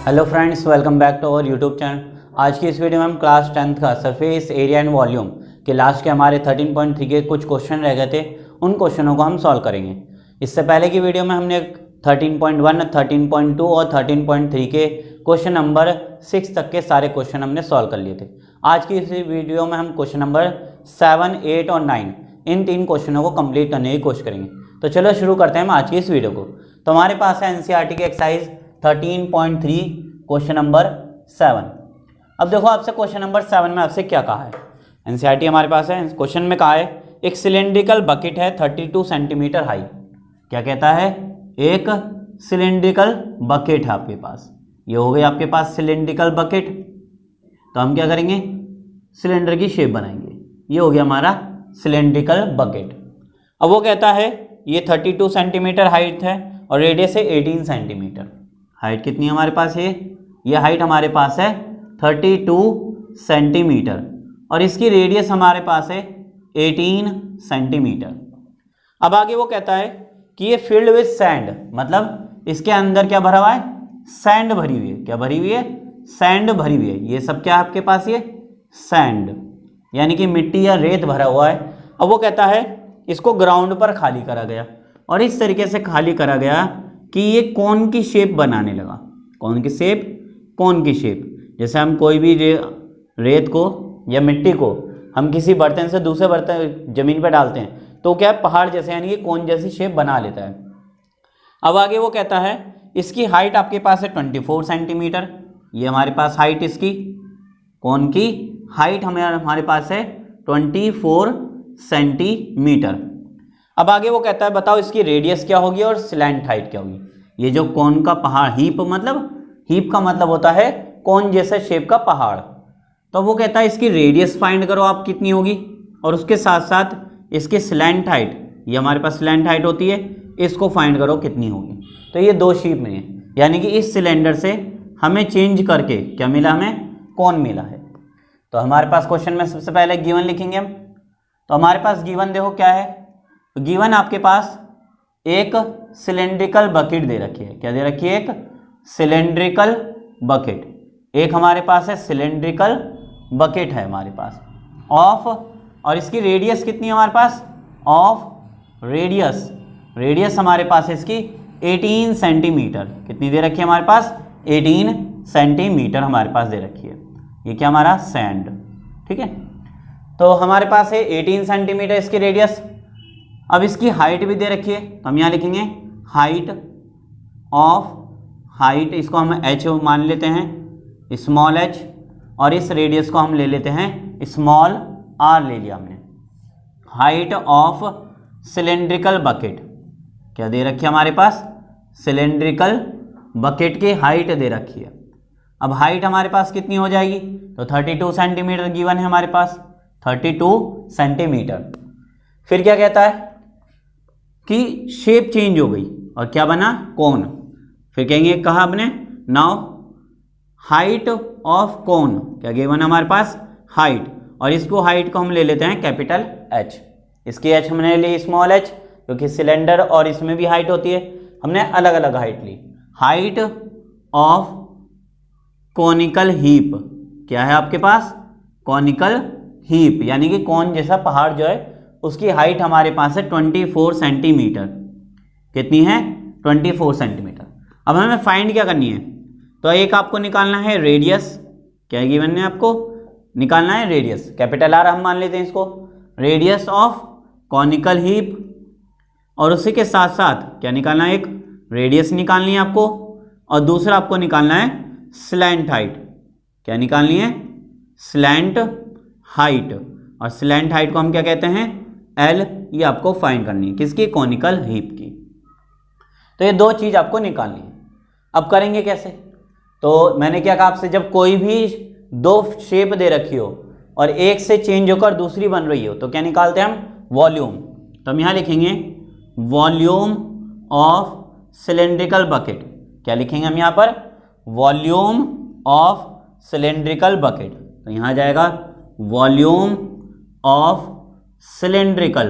Hello friends, welcome back to our YouTube channel. आज की इस वीडियो में हम क्लास 10th का सरफेस एरिया एंड वॉल्यूम के लास्ट के हमारे 13.3 के कुछ क्वेश्चन रह गए थे, उन क्वेश्चनों को हम सॉल्व करेंगे। इससे पहले की वीडियो में हमने 13.1, 13.2 और 13.3 के क्वेश्चन नंबर 6 तक के सारे क्वेश्चन हमने सॉल्व कर लिए थे। आज की इस वीडियो में हम क्वेश्चन नंबर 7, 8 और 9 इन 3 क्वेश्चनों को कंप्लीट करने की कोशिश करेंगे। तो चलो शुरू करते हैं हम आज की इस वीडियो को। तो हमारे पास है एनसीईआरटी की एक्सरसाइज 13.3 क्वेश्चन नंबर 7। अब देखो आपसे क्वेश्चन नंबर 7 में आपसे क्या कहा है। एनसीईआरटी हमारे पास है, क्वेश्चन में कहा है एक सिलेंड्रिकल बकेट है 32 सेंटीमीटर हाई। क्या कहता है? एक सिलेंड्रिकल बकेट है आपके पास, ये हो गई आपके पास सिलेंड्रिकल बकेट। तो हम क्या करेंगे? सिलेंडर की शेप बनाएंगे। ये हो गया हमारा सिलेंड्रिकल बकेट। अब वो कहता है ये 32 सेंटीमीटर हाइट है और रेडियस है 18 सेंटीमीटर। हाइट कितनी है हमारे पास? ये हाइट हमारे पास है 32 सेंटीमीटर और इसकी रेडियस हमारे पास है 18 सेंटीमीटर। अब आगे वो कहता है कि ये फिल्ड विद सैंड, मतलब इसके अंदर क्या भरा हुआ है? सैंड भरी हुई है। क्या भरी हुई है? सैंड भरी हुई है। ये सब क्या है आपके पास? ये सैंड यानी कि मिट्टी या रेत भरा हुआ है। अब वो कहता है इसको ग्राउंड पर खाली करा गया और इस तरीके से खाली करा गया कि ये कोन की शेप बनाने लगा। कौन की शेप? कोन की शेप। जैसे हम कोई भी रेत को या मिट्टी को हम किसी बर्तन से दूसरे बर्तन जमीन पर डालते हैं तो क्या है? पहाड़ जैसे यानी कि कोन जैसी शेप बना लेता है। अब आगे वो कहता है इसकी हाइट आपके पास है 24 सेंटीमीटर। ये हमारे पास हाइट इसकी कोन की हाइट हमारे पास है 24 सेंटीमीटर। अब आगे वो कहता है बताओ इसकी रेडियस क्या होगी और स्लैंट हाइट क्या होगी। ये जो कोन का पहाड़, हीप का मतलब होता है कोन जैसे शेप का पहाड़। तो वो कहता है इसकी रेडियस फाइंड करो आप कितनी होगी और उसके साथ साथ इसकी स्लैंट हाइट, ये हमारे पास स्लैंट हाइट होती है, इसको फाइंड करो कितनी होगी। तो ये दो शेप में है यानी कि इस सिलेंडर से हमें चेंज करके क्या मिला? हमें कोन मिला है। तो हमारे पास क्वेश्चन में सबसे पहले गिवन लिखेंगे हम। तो हमारे पास गिवन देखो क्या है। तो गिवन आपके पास एक सिलेंड्रिकल बकेट दे रखी है। क्या दे रखी है? एक सिलेंड्रिकल बकेट। एक हमारे पास है सिलेंड्रिकल बकेट है हमारे पास ऑफ, और इसकी रेडियस कितनी है हमारे पास? ऑफ रेडियस हमारे पास है इसकी 18 सेंटीमीटर। कितनी दे रखी है हमारे पास? 18 सेंटीमीटर हमारे पास दे रखी है। ये क्या हमारा? सैंड। ठीक है, तो हमारे पास है 18 सेंटीमीटर इसकी रेडियस। अब इसकी हाइट भी दे रखी है तो हम यहाँ लिखेंगे हाइट इसको हम h मान लेते हैं, स्मॉल h, और इस रेडियस को हम ले लेते हैं स्मॉल r ले लिया हमने। हाइट ऑफ सिलेंड्रिकल बकेट क्या दे रखी है हमारे पास? सिलेंड्रिकल बकेट की हाइट दे रखी है। अब हाइट हमारे पास कितनी हो जाएगी? तो 32 सेंटीमीटर गिवन है हमारे पास, 32 सेंटीमीटर। फिर क्या कहता है कि शेप चेंज हो गई और क्या बना? कोन। फिर कहेंगे कहा आपने नाउ हाइट ऑफ कोन, क्या गिवन है हमारे पास? हाइट, और इसको हाइट को हम ले लेते हैं कैपिटल H। इसकी H हमने ली स्मॉल h क्योंकि सिलेंडर और इसमें भी हाइट होती है, हमने अलग अलग हाइट ली। हाइट ऑफ कॉनिकल हीप क्या है आपके पास? कॉनिकल हीप यानी कि कोन जैसा पहाड़ जो है उसकी हाइट हमारे पास है 24 सेंटीमीटर। कितनी है? 24 सेंटीमीटर। अब हमें फाइंड क्या करनी है? तो एक आपको निकालना है रेडियस। क्या गिवन है आपको? निकालना है रेडियस, कैपिटल R हम मान लेते हैं इसको, रेडियस ऑफ कॉनिकल हीप। और उसी के साथ साथ क्या निकालना है? एक रेडियस निकालनी है आपको और दूसरा आपको निकालना है स्लैंट हाइट। क्या निकालनी है? Slant height. और स्लैंट हाइट को हम क्या कहते हैं? L। ये आपको फाइंड करनी है किसकी? कॉनिकल हीप की। तो ये दो चीज आपको निकालनी है। अब करेंगे कैसे? तो मैंने क्या कहा आपसे, जब कोई भी दो शेप दे रखी हो और एक से चेंज होकर दूसरी बन रही हो तो क्या निकालते हैं हम? वॉल्यूम। तो हम यहाँ लिखेंगे वॉल्यूम ऑफ सिलेंड्रिकल बकेट। क्या लिखेंगे हम यहाँ पर? Volume of cylindrical bucket. तो यहाँ जाएगा वॉल्यूम ऑफ सिलेंड्रिकल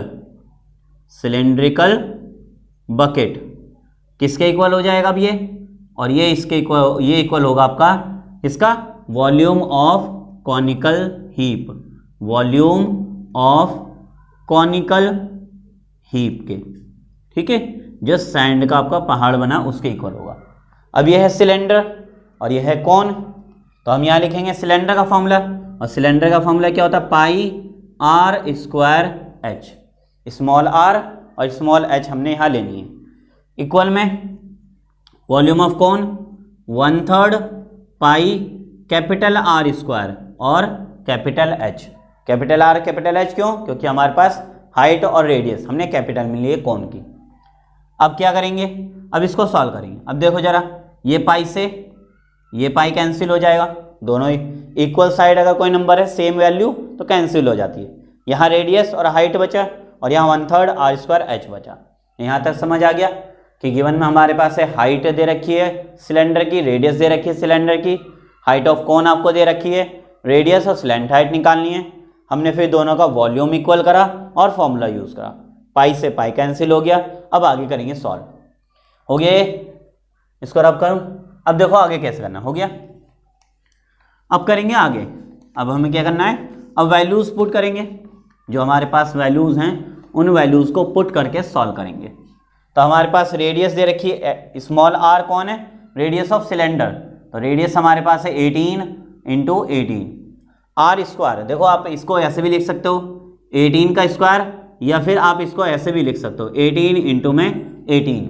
बकेट किसके इक्वल हो जाएगा? अब ये और ये इसके इक्वल, ये इक्वल होगा आपका इसका volume of conical heap, volume of conical heap के, ठीक है, जो सैंड का आपका पहाड़ बना उसके इक्वल होगा। अब यह है सिलेंडर और यह है कॉन, तो हम यहाँ लिखेंगे सिलेंडर का फॉर्मूला, और सिलेंडर का फॉर्मूला क्या होता है, pi R square H, small R और स्मॉल एच हमने यहाँ लेनी है, इक्वल में volume of cone 1/3 pi capital R square और capital H. Capital R capital H क्यों, क्योंकि हमारे पास हाइट और रेडियस हमने कैपिटल में लिए कॉन की। अब क्या करेंगे, अब इसको सॉल्व करेंगे। अब देखो जरा, ये पाई से ये पाई कैंसिल हो जाएगा, दोनों इक्वल साइड अगर कोई नंबर है सेम वैल्यू तो कैंसिल हो जाती है। यहाँ रेडियस और हाइट बचा और यहाँ 1/3 आर स्क्वायर एच बचा। यहाँ तक समझ आ गया कि गिवन में हमारे पास है हाइट दे रखी है सिलेंडर की, रेडियस दे रखी है सिलेंडर की, हाइट ऑफ कॉन आपको दे रखी है, रेडियस और स्लैंट हाइट निकालनी है। हमने फिर दोनों का वॉल्यूम इक्वल करा और फॉर्मूला यूज़ करा, पाई से पाई कैंसिल हो गया। अब आगे करेंगे सॉल्व, हो गया इसको रब करूँ। अब देखो आगे कैसे करना, हो गया। अब करेंगे आगे, अब हमें क्या करना है, अब वैल्यूज़ पुट करेंगे, जो हमारे पास वैल्यूज़ हैं उन वैल्यूज़ को पुट करके सॉल्व करेंगे। तो हमारे पास रेडियस दे रखी है, स्मॉल आर कौन है, रेडियस ऑफ सिलेंडर, तो रेडियस हमारे पास है 18 × 18 आर स्क्वायर। देखो आप इसको ऐसे भी लिख सकते हो 18 का स्क्वायर, या फिर आप इसको ऐसे भी लिख सकते हो 18 × 18,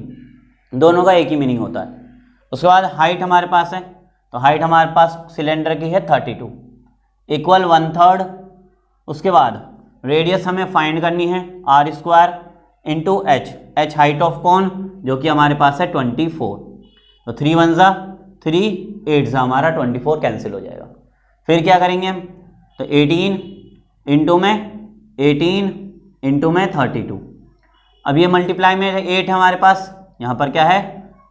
दोनों का एक ही मीनिंग होता है। उसके बाद हाइट हमारे पास है, तो हाइट हमारे पास सिलेंडर की है 32 इक्वल 1/3। उसके बाद रेडियस हमें फाइंड करनी है R square into H, H height of cone जो कि हमारे पास है 24, तो 3 1 ज़ा 3 8 ज़ा हमारा 24 कैंसिल हो जाएगा। फिर क्या करेंगे हम, तो 18 इंटू में 32। अब ये मल्टीप्लाई में 8 है हमारे पास, यहाँ पर क्या है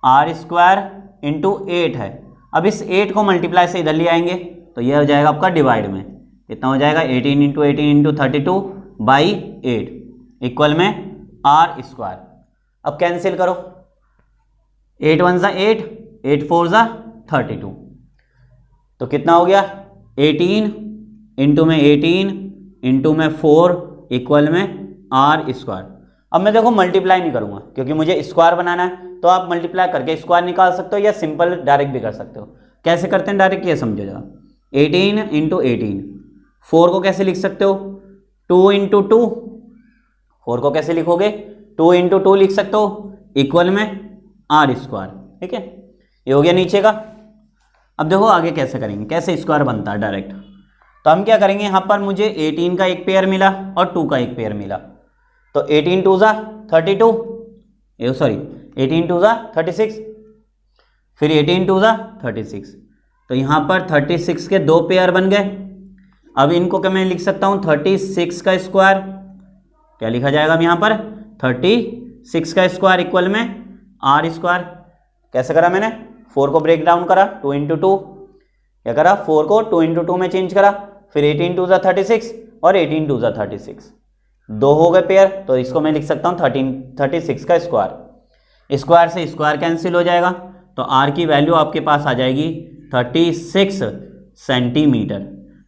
आर स्क्वायर इंटू 8 है। अब इस 8 को मल्टीप्लाई से इधर ले आएंगे तो ये हो जाएगा आपका डिवाइड में, कितना हो जाएगा 18 × 18 × 32/8 इक्वल में आर स्क्वायर। अब कैंसिल करो, 8 1 ज़ा 8, 8 4 ज़ा 32, तो कितना हो गया 18 इंटू में 4 इक्वल में आर स्क्वायर। अब मैं देखो मल्टीप्लाई नहीं करूँगा क्योंकि मुझे स्क्वायर बनाना है, तो आप मल्टीप्लाई करके स्क्वायर निकाल सकते हो या सिंपल डायरेक्ट भी कर सकते हो। कैसे करते हैं डायरेक्ट, ये समझो जरा। 18 × 18, 4 को कैसे लिख सकते हो 2 × 2, 4 को कैसे लिखोगे 2 × 2 लिख सकते हो इक्वल में आर स्क्वायर, ठीक है, ये हो गया नीचे का। अब देखो आगे कैसे करेंगे, कैसे स्क्वायर बनता है डायरेक्ट। तो हम क्या करेंगे, यहाँ पर मुझे 18 का एक पेयर मिला और 2 का एक पेयर मिला, तो 18 2 ज़ा 32, 18 2 ज़ा 36, फिर 18 2 ज़ा 36, तो यहाँ पर 36 के 2 पेयर बन गए। अब इनको क्या मैं लिख सकता हूँ 36 का स्क्वायर, क्या लिखा जाएगा अब यहाँ पर 36 का स्क्वायर इक्वल में आर स्क्वायर। कैसे करा मैंने, 4 को ब्रेक डाउन करा 2 × 2, क्या करा 4 को 2 × 2 में चेंज करा, फिर 18 2 ज़ा 36 और 18 2 ज़ा 36, 2 हो गए पेयर, तो इसको मैं लिख सकता हूँ 36 का स्क्वायर। स्क्वायर से स्क्वायर कैंसिल हो जाएगा, तो आर की वैल्यू आपके पास आ जाएगी 36 सेंटीमीटर।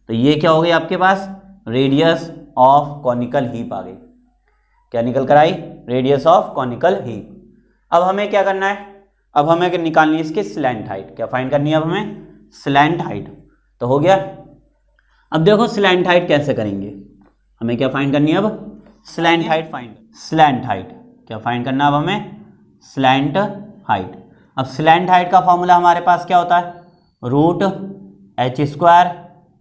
तो ये क्या हो गई आपके पास, रेडियस ऑफ कॉनिकल हीप आ गई। क्या निकल कर आई, रेडियस ऑफ कॉनिकल हीप। अब हमें क्या करना है, अब हमें निकालनी है इसकी स्लैंट हाइट। क्या फाइंड करनी है अब हमें, स्लैंट हाइट। तो हो गया। अब देखो स्लैंट हाइट कैसे करेंगे, हमें क्या फाइंड करनी है अब, slant height find. Slant height क्या फाइंड करना अब हमें, स्लैंट हाइट। अब स्लैंट हाइट का फॉर्मूला हमारे पास क्या होता है, √h²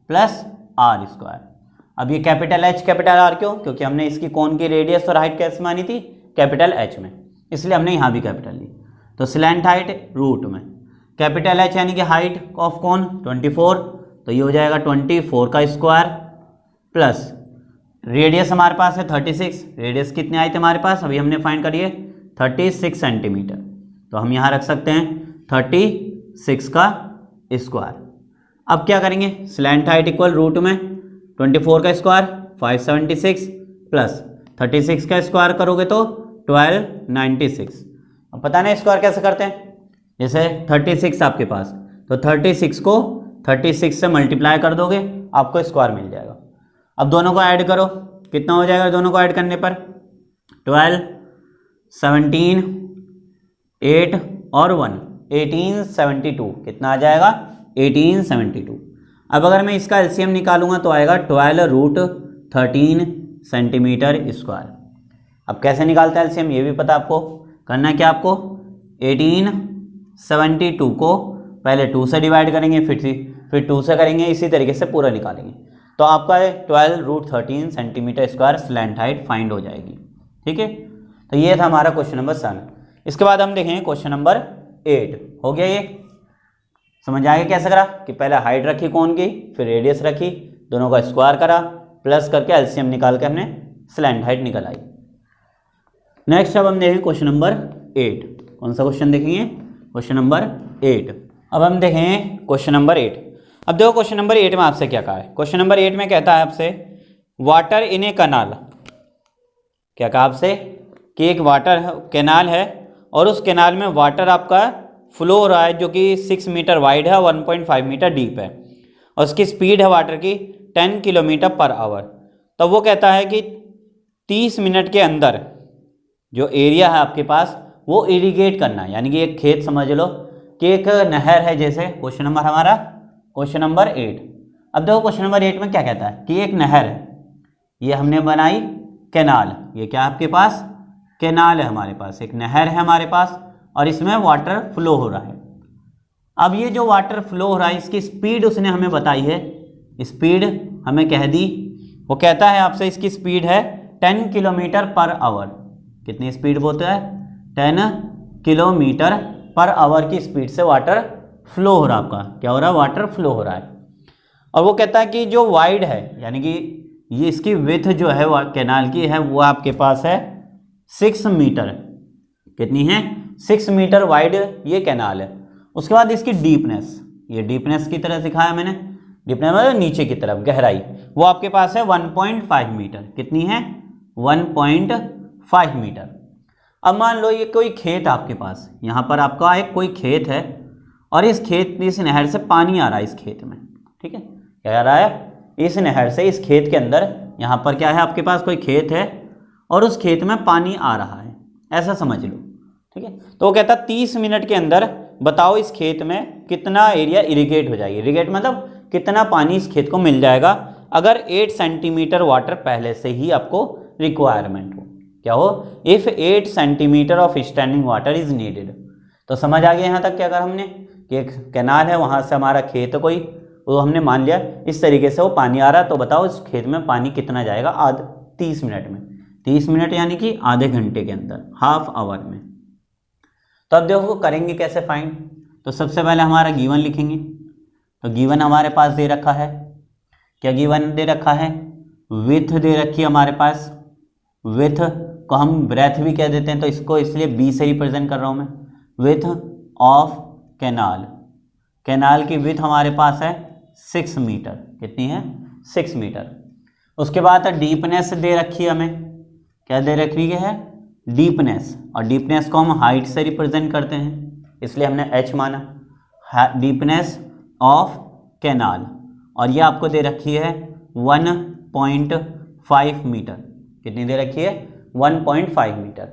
प्लस आर स्क्वायर। अब ये कैपिटल H कैपिटल R क्यों, क्योंकि हमने इसकी कौन की रेडियस और हाइट कैसे मानी थी, कैपिटल H में, इसलिए हमने यहाँ भी कैपिटल ली। तो स्लैंट हाइट रूट में कैपिटल H यानी कि हाइट ऑफ कौन 24, तो ये हो जाएगा 24 का स्क्वायर प्लस रेडियस हमारे पास है 36, रेडियस कितने आए थे हमारे पास, अभी हमने फाइंड करिए 36 सेंटीमीटर, तो हम यहाँ रख सकते हैं 36 का स्क्वायर। अब क्या करेंगे, स्लैंट हाइट इक्वल रूट में 24 का स्क्वायर 576 प्लस 36 का स्क्वायर करोगे तो 1296। अब पता नहीं स्क्वायर कैसे करते हैं, जैसे 36 आपके पास, तो 36 को 36 से मल्टीप्लाई कर दोगे, आपको स्क्वायर मिल जाएगा। अब दोनों को ऐड करो, कितना हो जाएगा दोनों को ऐड करने पर? 12, 17, 8 और 1, 1872। कितना आ जाएगा? 1872। अब अगर मैं इसका एलसीएम निकालूंगा तो आएगा 12√13 सेंटीमीटर स्क्वायर। अब कैसे निकालता है एलसीएम ये भी पता आपको। करना क्या आपको? 1872 को पहले 2 से डिवाइड करेंगे, फिर 2 से करेंगे, इसी तरीके से पूरा निकालेंगे, तो आपका 12√13 centimetre square slant height find हो जाएगी। ठीक है, तो ये था हमारा क्वेश्चन नंबर 7। इसके बाद हम देखेंगे क्वेश्चन नंबर 8। हो गया ये? समझ आएगा कैसे करा कि पहले हाइट रखी कोन की, फिर रेडियस रखी, दोनों का स्क्वायर करा, प्लस करके एलसीएम निकाल के हमने स्लैंट हाइट निकल आई। नेक्स्ट अब हम देखेंगे क्वेश्चन नंबर 8। कौन सा क्वेश्चन देखेंगे? Question number 8। अब हम देखेंगे क्वेश्चन नंबर 8। अब देखो क्वेश्चन नंबर 8 में आपसे क्या कहा है। क्वेश्चन नंबर 8 में कहता है आपसे वाटर इन ए कनाल। क्या कहा आपसे? कि एक वाटर कैनाल है और उस कैनाल में वाटर आपका फ्लो हो रहा है जो कि 6 मीटर वाइड है, 1.5 मीटर डीप है, और उसकी स्पीड है वाटर की 10 किलोमीटर पर आवर। तब वो कहता है कि 30 मिनट के अंदर जो एरिया है आपके पास वो इरिगेट करना है, यानी कि एक खेत समझ लो कि एक नहर है। जैसे क्वेश्चन नंबर हमारा क्वेश्चन नंबर 8। अब देखो क्वेश्चन नंबर 8 में क्या कहता है कि एक नहर है, ये हमने बनाई कैनाल, ये क्या आपके पास? कैनाल है हमारे पास, एक नहर है हमारे पास, और इसमें वाटर फ्लो हो रहा है। अब ये जो वाटर फ्लो हो रहा है इसकी स्पीड उसने हमें बताई है, स्पीड हमें कह दी। वो कहता है आपसे इसकी स्पीड है 10 किलोमीटर पर आवर। कितनी स्पीड बोलते हैं? 10 किलोमीटर पर आवर की स्पीड से वाटर फ्लो हो रहा है। आपका क्या हो रहा है? वाटर फ्लो हो रहा है। और वो कहता है कि जो वाइड है, यानी कि ये इसकी विड्थ जो है कैनाल की है, वो आपके पास है 6 मीटर। कितनी है? 6 मीटर वाइड ये कैनाल है। उसके बाद इसकी डीपनेस, ये डीपनेस की तरह दिखाया मैंने, डीपनेस मतलब नीचे की तरफ गहराई, वो आपके पास है 1.5 मीटर। कितनी है? 1.5 मीटर। अब मान लो ये कोई खेत आपके पास, यहाँ पर आपका एक कोई खेत है और इस खेत, इस नहर से पानी आ रहा है इस खेत में। ठीक है, क्या आ रहा है? इस नहर से इस खेत के अंदर, यहाँ पर क्या है आपके पास? कोई खेत है और उस खेत में पानी आ रहा है, ऐसा समझ लो। ठीक है, तो वो कहता 30 मिनट के अंदर बताओ इस खेत में कितना एरिया इरिगेट हो जाएगी। इरिगेट मतलब कितना पानी इस खेत को मिल जाएगा अगर 8 सेंटीमीटर वाटर पहले से ही आपको रिक्वायरमेंट हो। क्या हो? If 8 centimetre of standing water is needed. तो समझ आ गया यहाँ तक क्या करा हमने कि एक कैनाल है, वहाँ से हमारा खेत है कोई, वो हमने मान लिया इस तरीके से वो पानी आ रहा है। तो बताओ इस खेत में पानी कितना जाएगा 30 मिनट में। 30 मिनट यानी कि आधे घंटे के अंदर, हाफ आवर में। तो अब देखो करेंगे कैसे फाइंड। तो सबसे पहले हमारा गिवन लिखेंगे। तो गिवन हमारे पास दे रखा है, क्या गिवन दे रखा है? विथ दे रखी है हमारे पास। विथ को हम ब्रेथ भी कह देते हैं, तो इसको इसलिए बी से रिप्रेजेंट कर रहा हूँ मैं। विथ ऑफ कैनाल, कैनाल की विथ हमारे पास है 6 मीटर। कितनी है? 6 मीटर। उसके बाद डीपनेस दे रखी है हमें। क्या दे रखी है? डीपनेस। और डीपनेस को हम हाइट से रिप्रेजेंट करते हैं, इसलिए हमने h माना। डीपनेस ऑफ कैनाल, और ये आपको दे रखी है 1.5 मीटर। कितनी दे रखी है? 1.5 मीटर।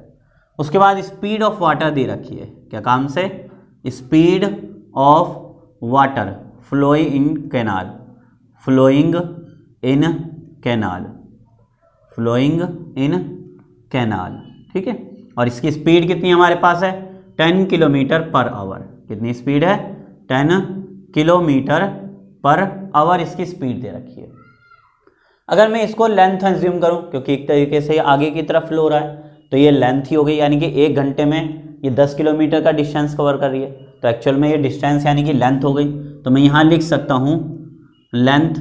उसके बाद स्पीड ऑफ वाटर दे रखी है। क्या काम से? Speed of water flowing in canal, flowing in canal, flowing in canal. ठीक है, और इसकी स्पीड कितनी हमारे पास है? 10 किलोमीटर पर आवर। कितनी स्पीड है? 10 किलोमीटर पर आवर इसकी स्पीड दे रखी है। अगर मैं इसको लेंथ एज्यूम करूं, क्योंकि एक तरीके से आगे की तरफ फ्लो हो रहा है, तो ये लेंथ ही हो गई, यानी कि 1 घंटे में ये 10 किलोमीटर का डिस्टेंस कवर कर रही है। तो एक्चुअल में ये डिस्टेंस यानी कि लेंथ हो गई। तो मैं यहाँ लिख सकता हूँ लेंथ।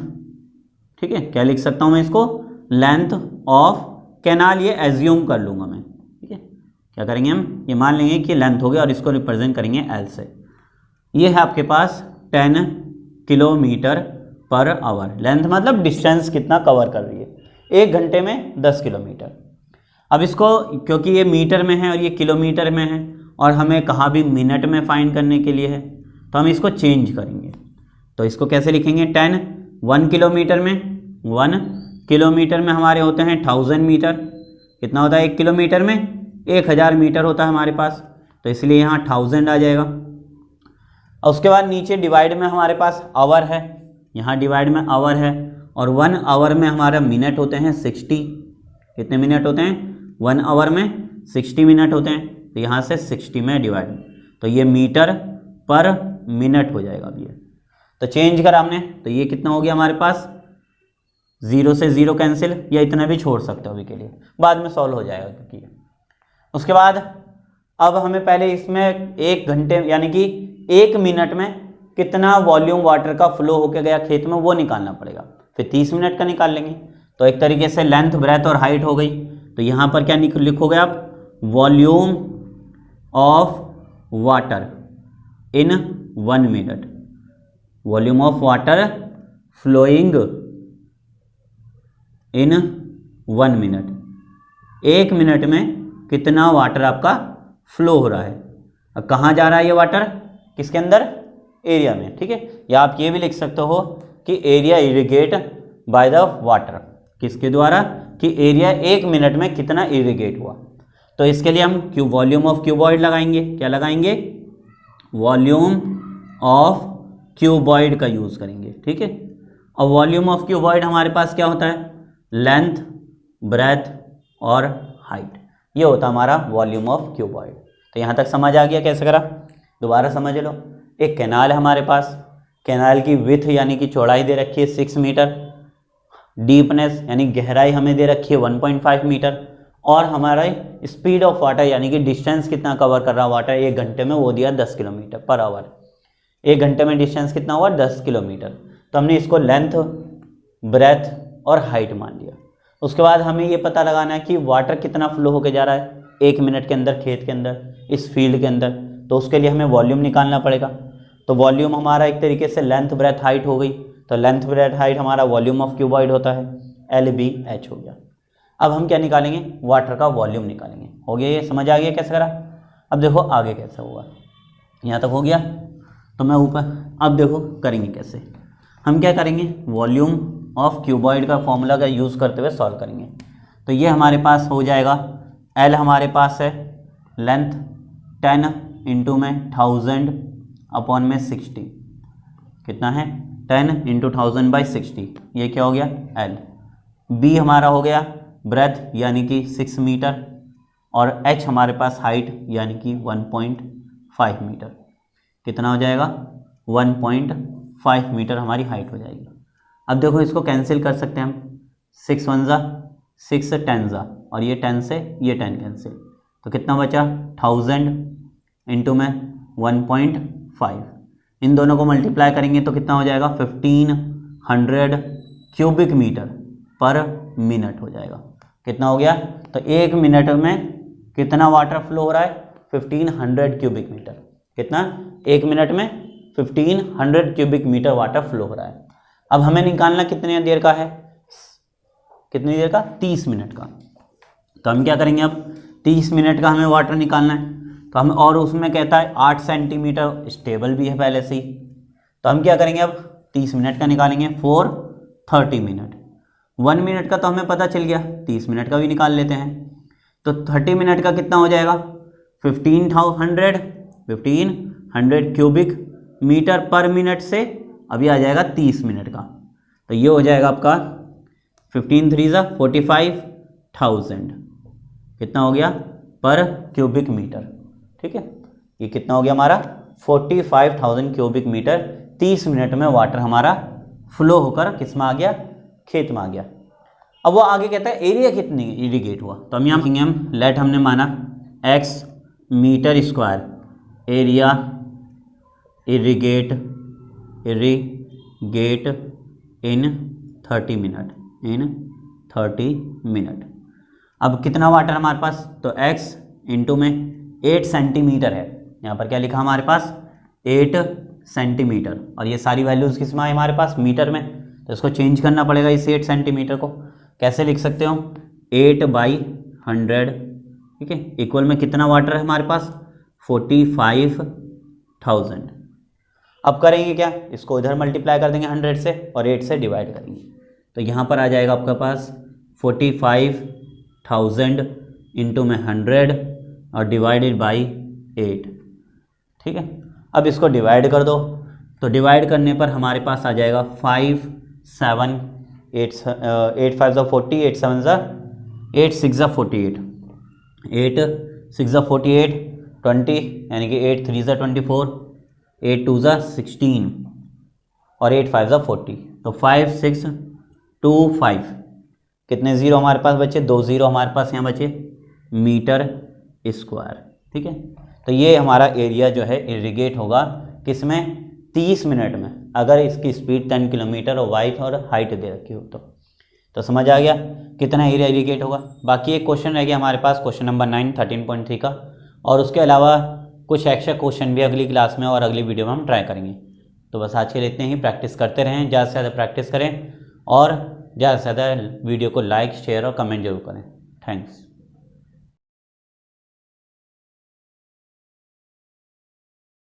ठीक है, क्या लिख सकता हूँ मैं इसको? लेंथ ऑफ कैनाल, ये एज्यूम कर लूँगा मैं। ठीक है, क्या करेंगे हम? ये मान लेंगे कि लेंथ हो गया और इसको रिप्रेजेंट करेंगे एल से। ये है आपके पास 10 किलोमीटर पर आवर। लेंथ मतलब डिस्टेंस कितना कवर कर रही है, 1 घंटे में 10 किलोमीटर। अब इसको, क्योंकि ये मीटर में है और ये किलोमीटर में है, और हमें कहा भी मिनट में फाइंड करने के लिए है, तो हम इसको चेंज करेंगे। तो इसको कैसे लिखेंगे, 10 1 किलोमीटर में 1 किलोमीटर में हमारे होते हैं 1000 मीटर। कितना होता है 1 किलोमीटर में, 1000 मीटर होता है हमारे पास, तो इसलिए यहाँ 1000 आ जाएगा। और उसके बाद नीचे डिवाइड में हमारे पास आवर है, यहाँ डिवाइड में आवर है, और 1 आवर में हमारा मिनट होते हैं 60। कितने मिनट होते हैं, 1 आवर में 60 मिनट होते हैं, तो यहाँ से 60 में डिवाइड, तो ये मीटर पर मिनट हो जाएगा। अब ये तो चेंज करा हमने, तो ये कितना हो गया हमारे पास, 0 से 0 कैंसिल, या इतना भी छोड़ सकते हो अभी के लिए, बाद में सॉल्व हो जाएगा क्योंकि। उसके बाद अब हमें पहले इसमें 1 घंटे यानी कि 1 मिनट में कितना वॉल्यूम वाटर का फ्लो होके गया खेत में वो निकालना पड़ेगा। फिर 30 मिनट का निकाल लेंगे। तो एक तरीके से लेंथ, ब्रेथ और हाइट हो गई। तो यहाँ पर क्या लिखोगे आप, volume of water in 1 minute, volume of water flowing in 1 minute. 1 minute में कितना वाटर आपका फ्लो हो रहा है। अब कहाँ जा रहा है ये वाटर, किसके अंदर, एरिया में। ठीक है, या आप ये भी लिख सकते हो कि area irrigate by the water, किसके द्वारा, कि एरिया 1 मिनट में कितना इरिगेट हुआ। तो इसके लिए हम वॉल्यूम ऑफ क्यूबॉइड लगाएंगे। क्या लगाएंगे, वॉल्यूम ऑफ क्यूबॉइड का यूज़ करेंगे। ठीक है, और वॉल्यूम ऑफ क्यूबॉइड हमारे पास क्या होता है, लेंथ, ब्रेथ और हाइट, ये होता है हमारा वॉल्यूम ऑफ क्यूबॉइड। तो यहाँ तक समझ आ गया कैसे करा, दोबारा समझ लो। एक कैनाल है हमारे पास, कैनाल की विथ यानी कि चौड़ाई दे रखी है 6 मीटर, डीपनेस यानी गहराई हमें दे रखी है 1.5 मीटर, और हमारा स्पीड ऑफ वाटर यानी कि डिस्टेंस कितना कवर कर रहा है वाटर 1 घंटे में, वो दिया 10 किलोमीटर पर आवर। 1 घंटे में डिस्टेंस कितना हुआ, 10 किलोमीटर। तो हमने इसको लेंथ, ब्रेथ और हाइट मान लिया। उसके बाद हमें ये पता लगाना है कि वाटर कितना फ्लो होके जा रहा है 1 मिनट के अंदर खेत के अंदर, इस फील्ड के अंदर। तो उसके लिए हमें वॉल्यूम निकालना पड़ेगा। तो वॉल्यूम हमारा एक तरीके से लेंथ, ब्रेथ, हाइट हो गई। तो लेंथ, ब्रेथ, हाइट हमारा वॉल्यूम ऑफ क्यूबॉइड होता है, LBH हो गया। अब हम क्या निकालेंगे, वाटर का वॉल्यूम निकालेंगे। हो गया, ये समझ आ गया कैसे करा। अब देखो आगे कैसे होगा, यहाँ तक हो गया। तो मैं ऊपर, अब देखो करेंगे कैसे। हम क्या करेंगे, वॉल्यूम ऑफ क्यूबॉइड का फॉर्मूला का यूज़ करते हुए सॉल्व करेंगे। तो ये हमारे पास हो जाएगा, L हमारे पास है लेंथ 10 इंटू में 1000 अपॉन में 60, कितना है 10 इंटू 1000/60, ये क्या हो गया L। B हमारा हो गया ब्रेथ यानी कि 6 मीटर, और H हमारे पास हाइट यानी कि 1.5 मीटर। कितना हो जाएगा, 1.5 मीटर हमारी हाइट हो जाएगी। अब देखो इसको कैंसिल कर सकते हैं हम, 6 1 जा 6 10 जा, और ये 10 से ये 10 कैंसिल, तो कितना बचा 1000 इंटू में 1.5, इन दोनों को मल्टीप्लाई करेंगे तो कितना हो जाएगा 1500 क्यूबिक मीटर पर मिनट हो जाएगा। कितना हो गया, तो 1 मिनट में कितना वाटर फ्लो हो रहा है 1500 क्यूबिक मीटर। कितना, 1 मिनट में 1500 क्यूबिक मीटर वाटर फ्लो हो रहा है। अब हमें निकालना कितने देर का है, कितनी देर का, 30 मिनट का। तो हम क्या करेंगे, अब 30 मिनट का हमें वाटर निकालना है। तो हम, और उसमें कहता है 8 सेंटीमीटर, स्टेबल भी है पहले से ही। तो हम क्या करेंगे, अब 30 मिनट का निकालेंगे फॉर 30 मिनट। 1 मिनट का तो हमें पता चल गया, 30 मिनट का भी निकाल लेते हैं। तो 30 मिनट का कितना हो जाएगा, 1500 क्यूबिक मीटर पर मिनट से अभी आ जाएगा 30 मिनट का। तो ये हो जाएगा आपका 15 3 जा 45,000, कितना हो गया पर क्यूबिक मीटर। ठीक है, ये कितना हो गया हमारा 45,000 क्यूबिक मीटर 30 मिनट में वाटर हमारा फ्लो होकर किस में आ गया, खेत में आ गया। अब वो आगे कहता है एरिया कितनी इरिगेट हुआ। तो हम यहाँ हम लेट हमने माना x metre square area irrigate in 30 minute. अब कितना वाटर हमारे पास, तो x इंटू में 8 सेंटीमीटर है। यहाँ पर क्या लिखा हमारे पास 8 सेंटीमीटर, और ये सारी वैल्यूज़ किस में है हमारे पास, मीटर में। तो इसको चेंज करना पड़ेगा इस 8 सेंटीमीटर को। कैसे लिख सकते हो, 8/100, ठीक है, इक्वल में कितना वाटर है हमारे पास 45,000। अब करेंगे क्या, इसको इधर मल्टीप्लाई कर देंगे 100 से और 8 से डिवाइड करेंगे, तो यहाँ पर आ जाएगा आपके पास 45,000 इंटू में 100 और डिवाइडेड बाई 8। ठीक है, अब इसको डिवाइड कर दो, तो डिवाइड करने पर हमारे पास आ जाएगा 5 7 8 8 5 ज़ा 40, 8 7 ज़ा 8 6 ज़ा 48, 8 6 ज़ा 48 20, यानी कि 8 3 ज़ा 24, 8 2 ज़ा 16 और 8 5 ज़ा 40, तो 5 6 2 5, कितने ज़ीरो हमारे पास बचे, 2 ज़ीरो हमारे पास यहाँ बचे, मीटर स्क्वायर। ठीक है, तो ये हमारा एरिया जो है इरिगेट होगा किसमें, 30 मिनट में, अगर इसकी स्पीड 10 किलोमीटर और वाइड और हाइट दे रखी हो तो समझ आ गया कितना एरिया इरिगेट होगा। बाकी एक क्वेश्चन रह गया हमारे पास, क्वेश्चन नंबर 9 13.3 का, और उसके अलावा कुछ एक्स्ट्रा क्वेश्चन भी अगली क्लास में और अगली वीडियो में हम ट्राई करेंगे। तो बस आज के लिए इतने ही, प्रैक्टिस करते रहें, ज़्यादा से ज़्यादा प्रैक्टिस करें और ज़्यादा से ज़्यादा वीडियो को लाइक शेयर और कमेंट जरूर करें। थैंक्स।